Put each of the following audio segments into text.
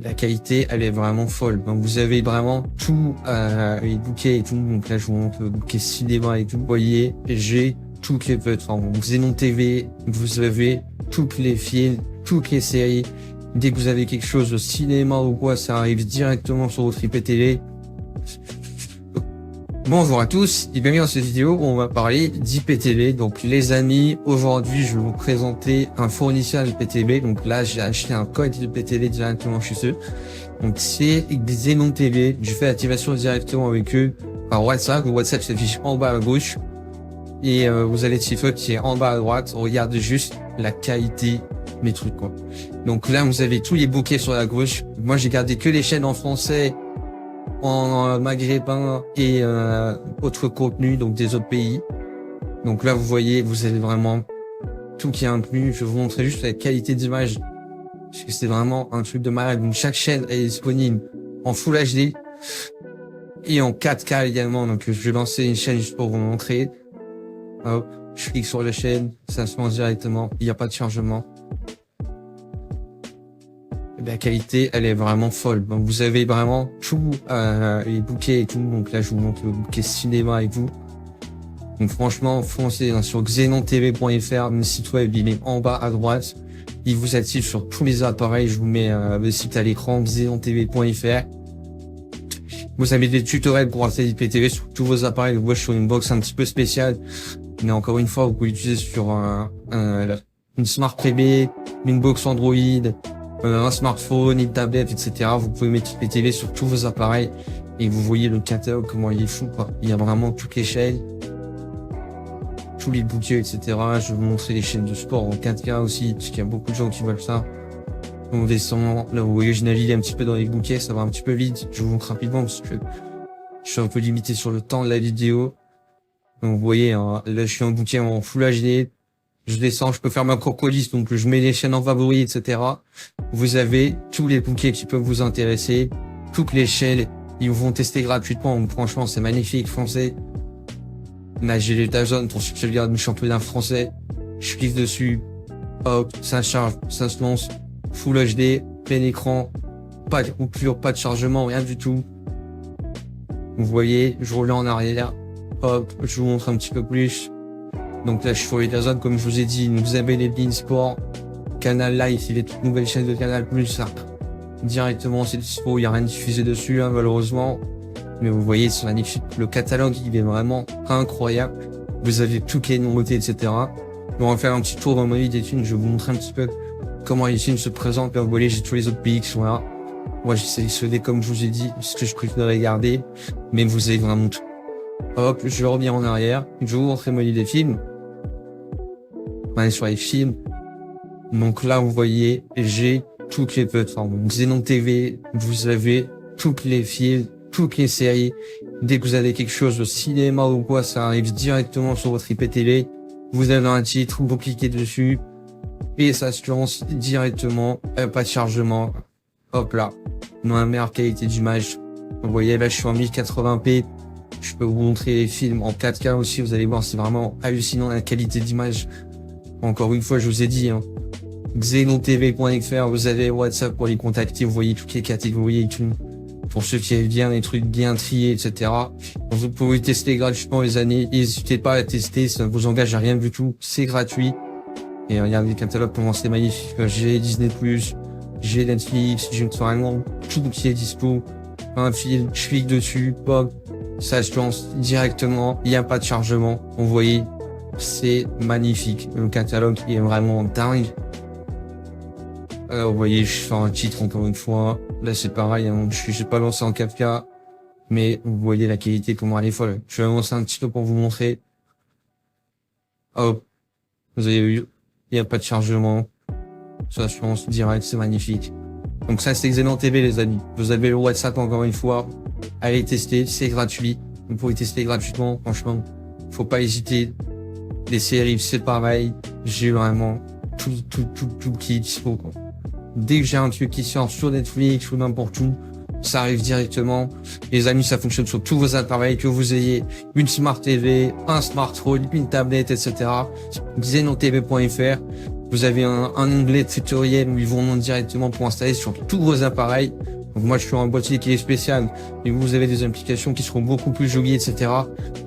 la qualité, elle est vraiment folle. Donc, vous avez vraiment tout, les bouquets et tout. Donc là, je vous montre le bouquet cinéma et tout. Vous voyez, j'ai toutes les plateformes. Donc, Xenon TV, vous avez toutes les films, toutes les séries. Dès que vous avez quelque chose au cinéma ou quoi, ça arrive directement sur votre IPTV. Bonjour à tous et bienvenue dans cette vidéo où on va parler d'IPTV. Donc les amis, aujourd'hui je vais vous présenter un fournisseur d'IPTV. Donc là j'ai acheté un code IPTV directement chez eux. Donc c'est Xenon TV. Je fais l'activation directement avec eux par WhatsApp. Le WhatsApp s'affiche en bas à gauche. Et vous avez le chiffre qui est en bas à droite. Regardez juste la qualité mes trucs quoi. Donc là vous avez tous les bouquets sur la gauche. Moi j'ai gardé que les chaînes en français, en maghrébin et autres contenus, donc des autres pays. Donc là vous voyez, vous avez vraiment tout qui est inclus. Je vais vous montrer juste la qualité d'image parce que c'est vraiment un truc de malade. Donc chaque chaîne est disponible en Full HD et en 4K également. Donc je vais lancer une chaîne juste pour vous montrer. Hop, je clique sur la chaîne, ça se lance directement, il n'y a pas de chargement. La qualité, elle est vraiment folle. Donc vous avez vraiment tout, les bouquets et tout. Donc là, je vous montre le bouquet cinéma et tout. Donc franchement, foncez sur xenontv.fr, le site web, il est en bas à droite. Il vous active sur tous les appareils. Je vous mets le site à l'écran, xenontv.fr. Vous avez des tutoriels pour installer IPTV sur tous vos appareils. Vous voyez, sur une box un petit peu spéciale. Mais encore une fois, vous pouvez l'utiliser sur une Smart TV, une box Android, un smartphone, une tablette, etc. Vous pouvez mettre IPTV sur tous vos appareils et vous voyez le catalogue, comment il est fou, quoi. Il y a vraiment toutes les chaînes, tous les bouquets, etc. Je vais vous montrer les chaînes de sport en 4K aussi, parce qu'il y a beaucoup de gens qui veulent ça. On descend, là vous voyez, je navigue un petit peu dans les bouquets, ça va un petit peu vite. Je vous montre rapidement parce que je suis un peu limité sur le temps de la vidéo. Donc vous voyez, hein, là je suis en bouquet en Full HD. Je descends, je peux faire ma propre liste, donc je mets les chaînes en favoris, etc. Vous avez tous les bouquets qui peuvent vous intéresser, toutes les chaînes, ils vont tester gratuitement, donc franchement c'est magnifique, français. Là j'ai les Dazn pour ceux qui regardent le championnat français, je clique dessus, hop, ça charge, ça se lance, Full HD, plein écran, pas de coupure, pas de chargement, rien du tout. Vous voyez, je roule en arrière, hop, je vous montre un petit peu plus. Donc là, je suis sur les Dazn, comme je vous ai dit, vous avez les Bein Sport, Canal Live, c'est les toutes nouvelles chaînes de Canal+, ça. Directement, c'est dispo, il n'y a rien diffusé dessus, hein, malheureusement. Mais vous voyez, c'est magnifique. Le catalogue, il est vraiment incroyable. Vous avez toutes les nouveautés, etc. On va faire un petit tour dans ma vie des thunes, je vais vous montrer un petit peu comment les films se présentent. Là, vous voyez, j'ai tous les autres pays qui sont là. Moi, j'ai sélectionné, comme je vous ai dit, ce que je préférais garder. Mais vous avez vraiment tout. Hop, je vais revenir en arrière. Je vais vous montrer ma liste des films. On est sur les films. Donc là, vous voyez, j'ai toutes les plateformes. Xenon TV, vous avez toutes les films, toutes les séries. Dès que vous avez quelque chose au cinéma ou quoi, ça arrive directement sur votre IPTV. Vous avez un titre, vous cliquez dessus et ça se lance directement. Pas de chargement. Hop là. On a une meilleure qualité d'image. Vous voyez, là, je suis en 1080p. Je peux vous montrer les films en 4K aussi. Vous allez voir, c'est vraiment hallucinant la qualité d'image. Encore une fois, je vous ai dit, hein, xenontv.fr, vous avez WhatsApp pour les contacter, vous voyez toutes les catégories, tout, pour ceux qui aiment bien les trucs bien triés, etc. Vous pouvez tester gratuitement les années, n'hésitez pas à tester, ça ne vous engage à rien du tout, c'est gratuit. Et regardez le catalogue, comment c'est magnifique. J'ai Disney+, j'ai Netflix, j'ai vraiment tout qui est dispo. Un film, je clique dessus, pop, ça se lance directement, il n'y a pas de chargement, vous voyez. C'est magnifique. Le catalogue est vraiment dingue. Vous voyez, je fais un titre encore une fois. Là, c'est pareil. Hein, je suis pas lancé en 4K. Mais vous voyez la qualité, comment elle est folle. Je vais lancer un petit peu pour vous montrer. Hop. Vous avez vu, il n'y a pas de chargement. Ça se lance direct, c'est magnifique. Donc ça, c'est Xenon TV, les amis. Vous avez le WhatsApp encore une fois. Allez tester, c'est gratuit. Vous pouvez tester gratuitement. Franchement, faut pas hésiter. Les séries, c'est pareil. J'ai vraiment tout qui est dispo, quoi. Dès que j'ai un truc qui sort sur Netflix ou n'importe où, ça arrive directement. Les amis, ça fonctionne sur tous vos appareils, que vous ayez une Smart TV, un smartphone, une tablette, etc. xenontv.fr. Vous avez un onglet tutoriel où ils vous remontent directement pour installer sur tous vos appareils. Donc moi, je suis un boîtier qui est spécial, et vous avez des applications qui seront beaucoup plus jolies, etc.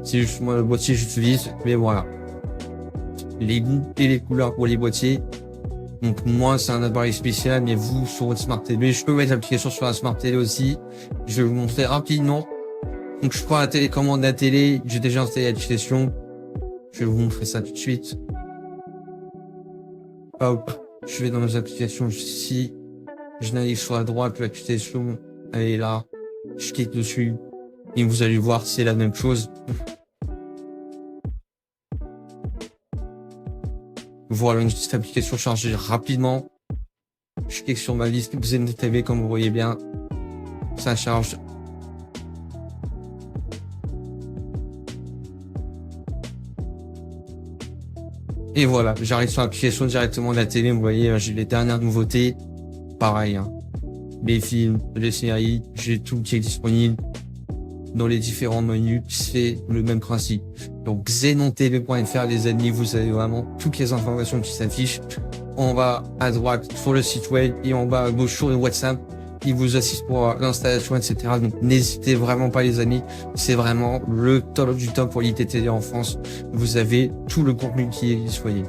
C'est juste moi le boîtier que j'utilise, mais voilà. Les goûts et les couleurs pour les boîtiers. Donc moi, c'est un appareil spécial, mais vous, sur votre Smart TV, je peux mettre l'application sur la Smart TV aussi. Je vais vous montrer rapidement. Donc je prends la télécommande de la télé, j'ai déjà installé l'application. Je vais vous montrer ça tout de suite. Hop, je vais dans mes applications ici. Je navigue sur la droite, l'application, elle est là. Je clique dessus et vous allez voir, c'est la même chose. Voilà une petite application chargée rapidement. Je clique sur ma liste Xeno TV comme vous voyez bien. Ça charge. Et voilà, j'arrive sur l'application directement de la télé. Vous voyez, j'ai les dernières nouveautés. Pareil, hein. Les films, les séries, j'ai tout qui est disponible dans les différents menus. C'est le même principe. Donc xenontv.fr les amis, vous avez vraiment toutes les informations qui s'affichent en bas à droite sur le site web et en bas à gauche sur le WhatsApp. Ils vous assistent pour l'installation, etc. Donc n'hésitez vraiment pas les amis, c'est vraiment le top du top pour l'ITTD en France. Vous avez tout le contenu qui est disponible.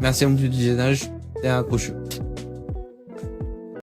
Merci à vous du visionnage et à la prochaine.